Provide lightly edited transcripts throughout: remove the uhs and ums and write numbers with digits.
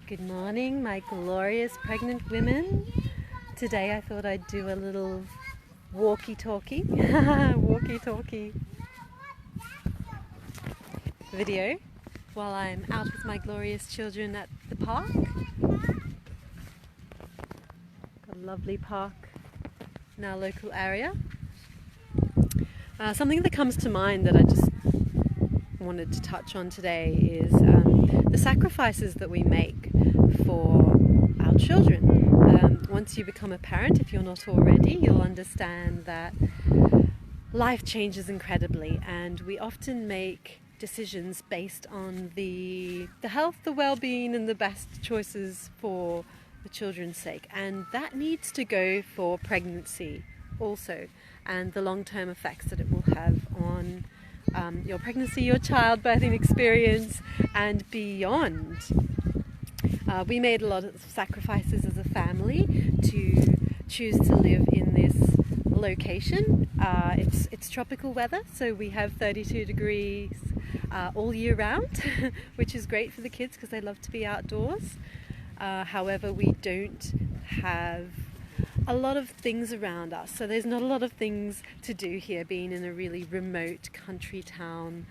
Good morning, my glorious pregnant women. Today I thought I'd do a little walkie-talkie video while I'm out with my glorious children at the park. Got a lovely park in our local area. Something that comes to mind that I just wanted to touch on today is the sacrifices that we make for our children. Once you become a parent, if you're not already, you'll understand that life changes incredibly, and we often make decisions based on the health, the well-being, and the best choices for the children's sake. And that needs to go for pregnancy also, and the long-term effects that it will have on your pregnancy, your childbirthing experience, and beyond. We made a lot of sacrifices as a family to choose to live in this location. It's tropical weather, so we have 32 degrees all year round, which is great for the kids because they love to be outdoors. However, we don't have a lot of things around us, so there's not a lot of things to do here, being in a really remote country town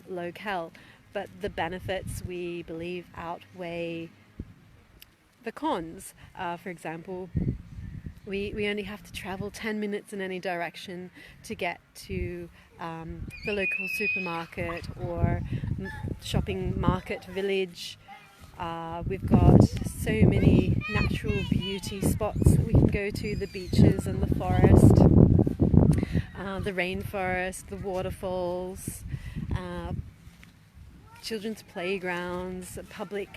locale. But the benefits, we believe, outweigh the cons. For example, we only have to travel 10 minutes in any direction to get to the local supermarket or shopping market village. We've got so many natural beauty spots that we can go to, the beaches and the forest, the rainforest, the waterfalls, children's playgrounds, public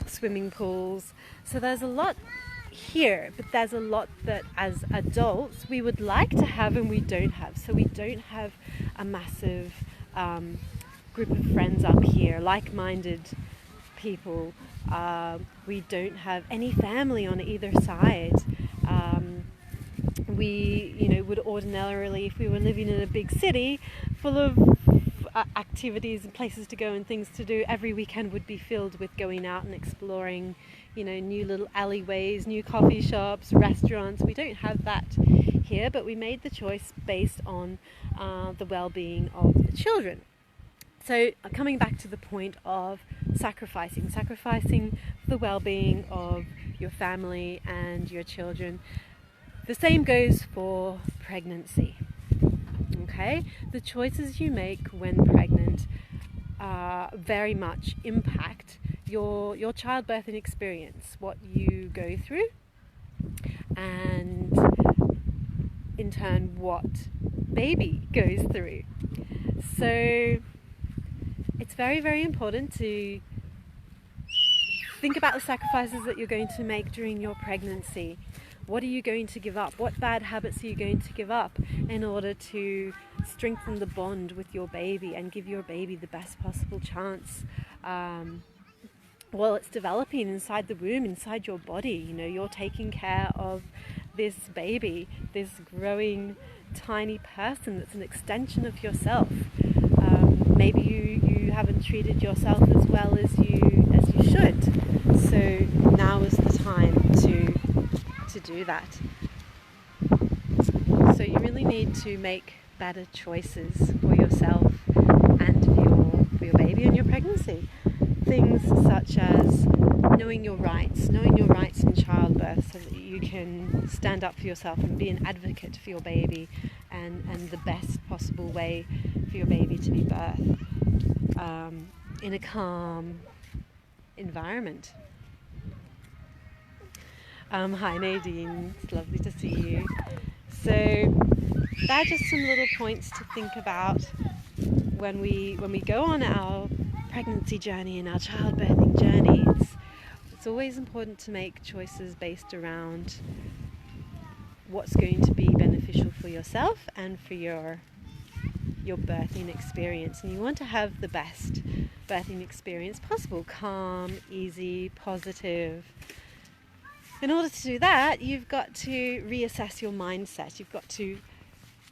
swimming pools. So there's a lot here, but there's a lot that as adults we would like to have and we don't have. So we don't have a massive group of friends up here, like-minded people. We don't have any family on either side. We would ordinarily, if we were living in a big city full of activities and places to go and things to do, every weekend would be filled with going out and exploring, new little alleyways, new coffee shops, restaurants. We don't have that here, but we made the choice based on the well-being of the children. So coming back to the point of sacrificing the well-being of your family and your children. The same goes for pregnancy. Okay? The choices you make when pregnant very much impact your childbirthing experience, what you go through, and in turn what baby goes through. So it's very, very important to think about the sacrifices that you're going to make during your pregnancy. What are you going to give up? What bad habits are you going to give up in order to strengthen the bond with your baby and give your baby the best possible chance while it's developing inside the womb, inside your body? You're taking care of this baby, this growing tiny person that's an extension of yourself. Maybe you haven't treated yourself as well as you should. So now is the time to do that. So you really need to make better choices for yourself and for your baby and your pregnancy. Things such as knowing your rights in childbirth, so that you can stand up for yourself and be an advocate for your baby and the best possible way for your baby to be birthed in a calm environment. Hi Nadine, it's lovely to see you. So there are just some little points to think about when we go on our pregnancy journey and our childbirthing journey. It's always important to make choices based around what's going to be beneficial for yourself and for your birthing experience. And you want to have the best birthing experience possible: calm, easy, positive. In order to do that, you've got to reassess your mindset. You've got to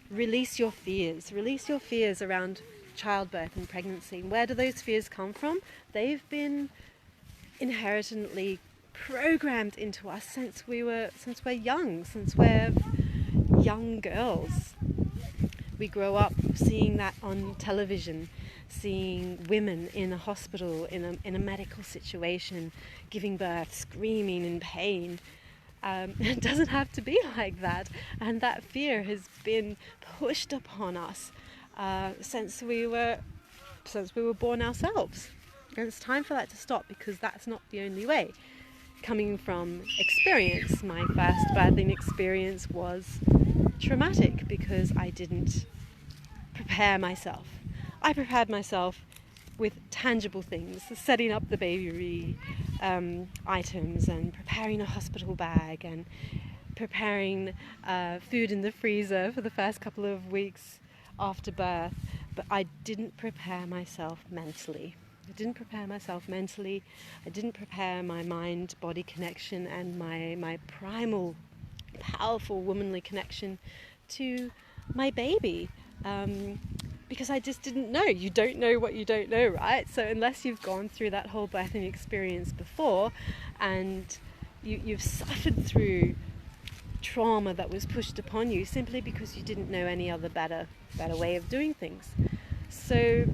release your fears around childbirth and pregnancy. And where do those fears come from? They've been inherently programmed into us since we're young girls. We grow up seeing that on television, seeing women in a hospital, in a medical situation, giving birth, screaming in pain. It doesn't have to be like that, and that fear has been pushed upon us since we were born ourselves. And it's time for that to stop, because that's not the only way. Coming from experience, my first birthing experience was traumatic because I didn't prepare myself. I prepared myself with tangible things, setting up the baby items and preparing a hospital bag and preparing food in the freezer for the first couple of weeks after birth, but I didn't prepare myself mentally. I didn't prepare my mind-body connection and my primal, powerful, womanly connection to my baby. Because I just didn't know. You don't know what you don't know, right? So unless you've gone through that whole birthing experience before and you've suffered through trauma that was pushed upon you simply because you didn't know any other better way of doing things. So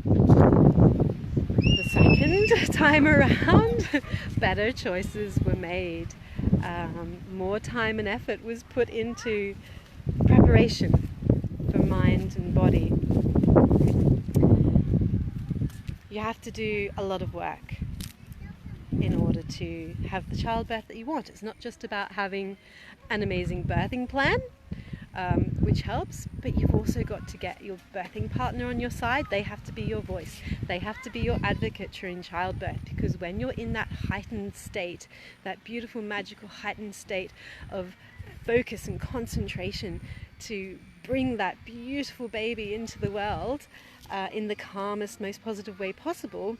the second time around, better choices were made. More time and effort was put into preparation for mind and body. You have to do a lot of work in order to have the childbirth that you want. It's not just about having an amazing birthing plan, which helps, but you've also got to get your birthing partner on your side. They have to be your voice. They have to be your advocate during childbirth, because when you're in that heightened state, that beautiful, magical, heightened state of focus and concentration to bring that beautiful baby into the world in the calmest, most positive way possible,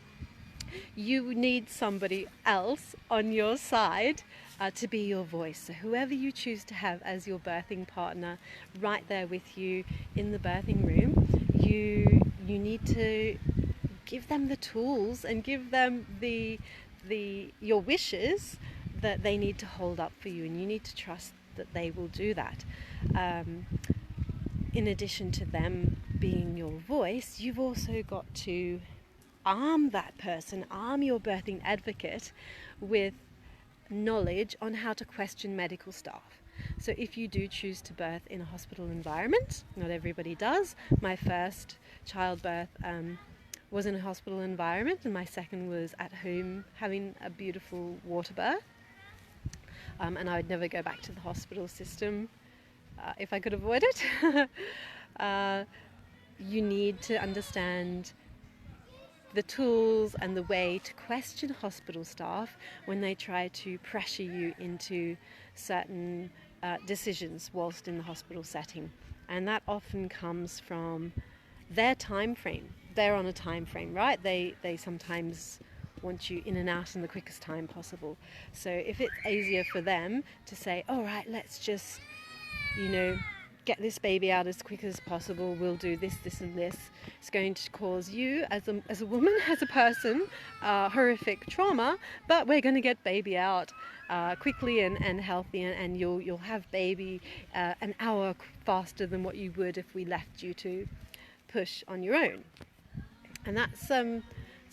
you need somebody else on your side to be your voice. So whoever you choose to have as your birthing partner right there with you in the birthing room, you need to give them the tools and give them your wishes that they need to hold up for you, and you need to trust that they will do that. In addition to them being your voice, you've also got to arm that person, arm your birthing advocate with knowledge on how to question medical staff. So if you do choose to birth in a hospital environment, not everybody does. My first childbirth was in a hospital environment, and my second was at home having a beautiful water birth. And I would never go back to the hospital system if I could avoid it. You need to understand the tools and the way to question hospital staff when they try to pressure you into certain decisions whilst in the hospital setting. And that often comes from their time frame. They're on a time frame, right? They sometimes want you in and out in the quickest time possible. So if it's easier for them to say, all right, let's just, get this baby out as quick as possible, we'll do this, this and this, it's going to cause you as a woman, as a person, horrific trauma, but we're going to get baby out quickly and healthy, and you'll have baby an hour faster than what you would if we left you to push on your own. And that's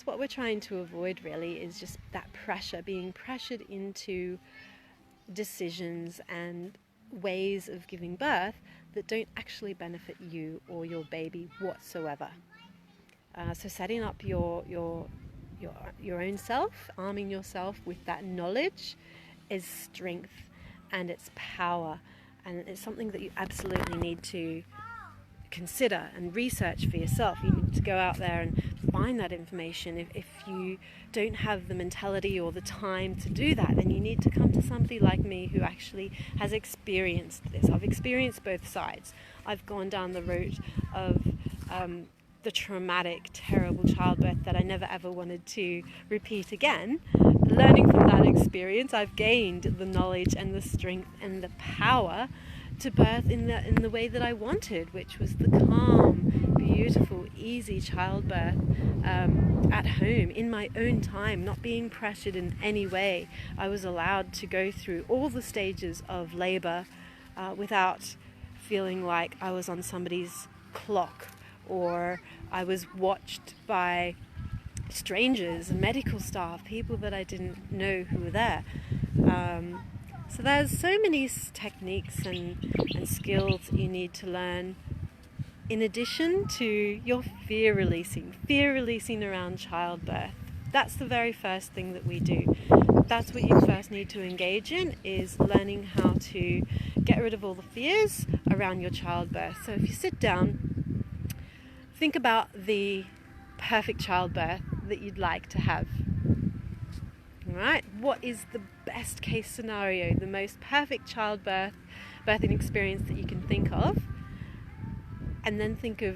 what we're trying to avoid, really, is just that pressure, being pressured into decisions and ways of giving birth that don't actually benefit you or your baby whatsoever. So setting up your own self, arming yourself with that knowledge, is strength and it's power, and it's something that you absolutely need to consider and research for yourself. You need to go out there and find that information. If you don't have the mentality or the time to do that, then you need to come to somebody like me who actually has experienced this. I've experienced both sides. I've gone down the route of the traumatic, terrible childbirth that I never ever wanted to repeat again. Learning from that experience, I've gained the knowledge and the strength and the power to birth in the way that I wanted, which was the calm, beautiful, easy childbirth at home, in my own time, not being pressured in any way. I was allowed to go through all the stages of labour without feeling like I was on somebody's clock, or I was watched by strangers and medical staff, people that I didn't know who were there. So there's so many techniques and skills that you need to learn, in addition to your fear releasing around childbirth. That's the very first thing that we do. That's what you first need to engage in, is learning how to get rid of all the fears around your childbirth. So if you sit down, think about the perfect childbirth that you'd like to have. All right, what is the best case scenario, the most perfect birthing experience that you can think of? And then think of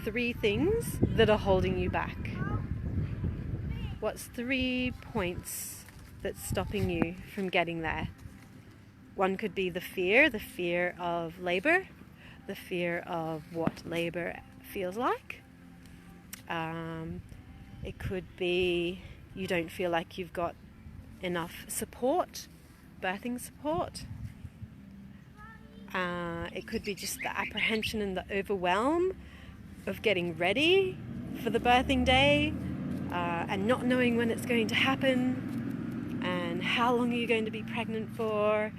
3 things that are holding you back. What's 3 points that's stopping you from getting there? One could be the fear of labour, the fear of what labour feels like. It could be you don't feel like you've got enough support, birthing support. It could be just the apprehension and the overwhelm of getting ready for the birthing day and not knowing when it's going to happen and how long are you going to be pregnant for.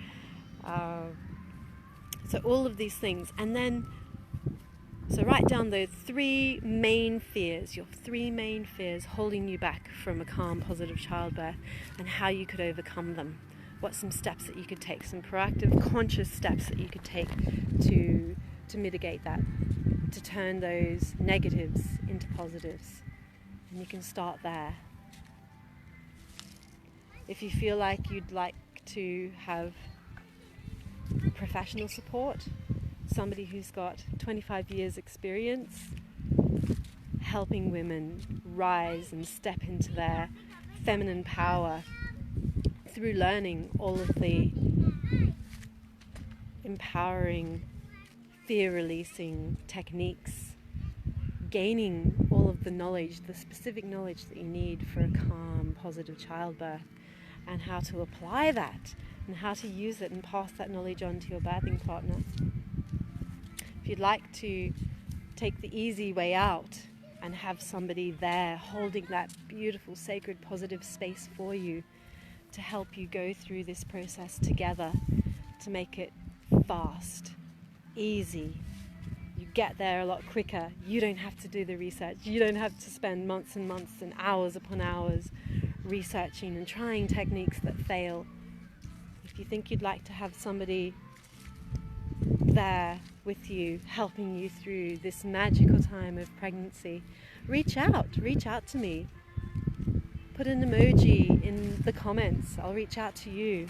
So all of these things. And then, so write down those 3 main fears, your 3 main fears holding you back from a calm, positive childbirth, and how you could overcome them. What's some steps that you could take, some proactive, conscious steps that you could take to mitigate that, to turn those negatives into positives. And you can start there. If you feel like you'd like to have professional support, somebody who's got 25 years experience helping women rise and step into their feminine power through learning all of the empowering, fear-releasing techniques, gaining all of the knowledge, the specific knowledge that you need for a calm, positive childbirth, and how to apply that and how to use it and pass that knowledge on to your birthing partner. If you'd like to take the easy way out and have somebody there holding that beautiful, sacred, positive space for you to help you go through this process together, to make it fast, easy, you get there a lot quicker. You don't have to do the research. You don't have to spend months and months and hours upon hours researching and trying techniques that fail. If you think you'd like to have somebody there with you, helping you through this magical time of pregnancy, reach out to me. Put an emoji in the comments. I'll reach out to you.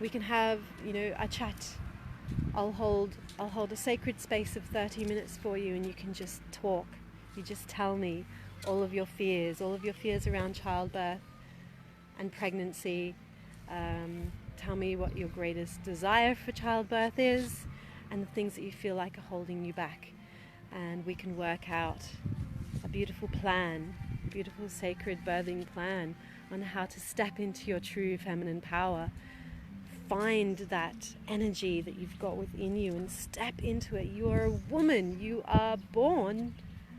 We can have, a chat. I'll hold a sacred space of 30 minutes for you, and you can just talk. You just tell me all of your fears around childbirth and pregnancy. Tell me what your greatest desire for childbirth is and the things that you feel like are holding you back. And we can work out a beautiful plan, a beautiful sacred birthing plan on how to step into your true feminine power. Find that energy that you've got within you and step into it. You are a woman. You are born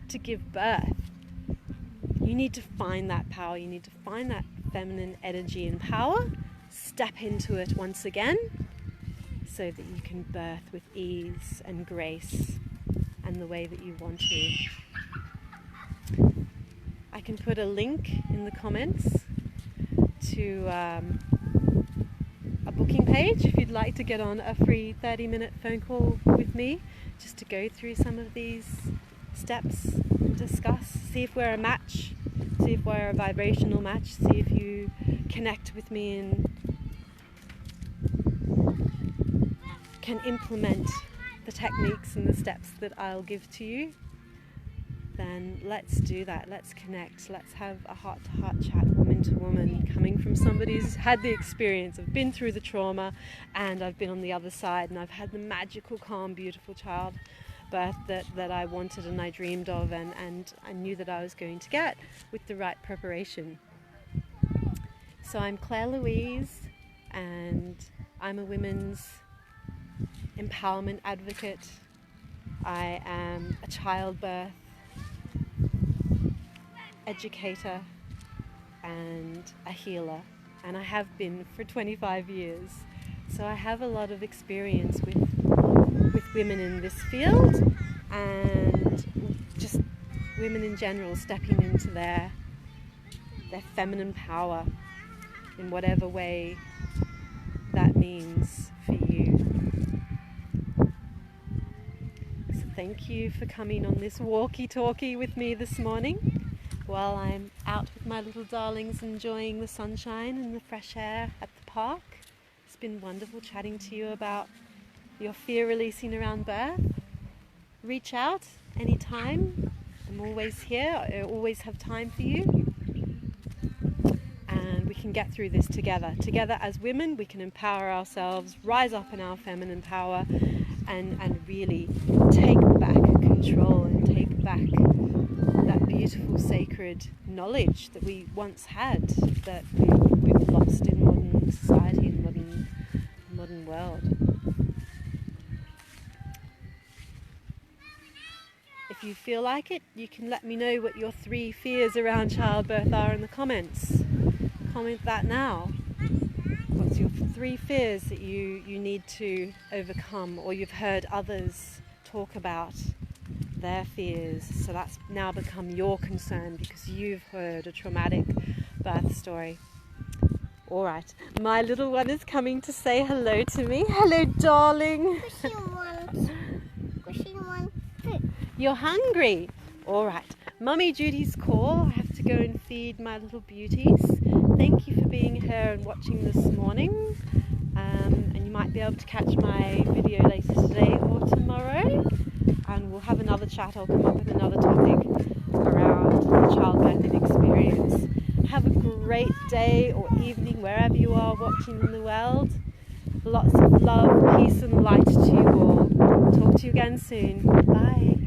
to give birth. You need to find that power. You need to find that feminine energy and power. Step into it once again so that you can birth with ease and grace and the way that you want to. I can put a link in the comments to a booking page if you'd like to get on a free 30-minute phone call with me just to go through some of these steps and discuss, see if we're a match, see if we're a vibrational match, see if you connect with me and can implement the techniques and the steps that I'll give to you. Then let's do that. Let's connect. Let's have a heart-to-heart chat, woman to woman, coming from somebody who's had the experience. I've been through the trauma and I've been on the other side and I've had the magical, calm, beautiful birth that I wanted and I dreamed of, and I knew that I was going to get with the right preparation. So I'm Clare Louise, and I'm a women's empowerment advocate. I am a childbirth educator and a healer, and I have been for 25 years. So I have a lot of experience with women in this field, and just women in general stepping into their feminine power in whatever way that means for you. So thank you for coming on this walkie-talkie with me this morning while I'm out with my little darlings enjoying the sunshine and the fresh air at the park. It's been wonderful chatting to you about your fear releasing around birth. Reach out anytime. I'm always here. I always have time for you. And we can get through this together. Together as women, we can empower ourselves, rise up in our feminine power, and really take back control and take back that beautiful sacred knowledge that we once had, that we've lost in modern society and modern world. If you feel like it, you can let me know what your 3 fears around childbirth are in the comments. Comment that now. What's your 3 fears that you need to overcome, or you've heard others talk about their fears, so that's now become your concern because you've heard a traumatic birth story. Alright, my little one is coming to say hello to me. Hello, darling. You're hungry? Alright, Mummy Judy's call. I have to go and feed my little beauties. Thank you for being here and watching this morning. And you might be able to catch my video later today or tomorrow. And we'll have another chat. I'll come up with another topic around the childbirthing experience. Have a great day or evening wherever you are watching in the world. Lots of love, peace and light to you all. Talk to you again soon. Bye.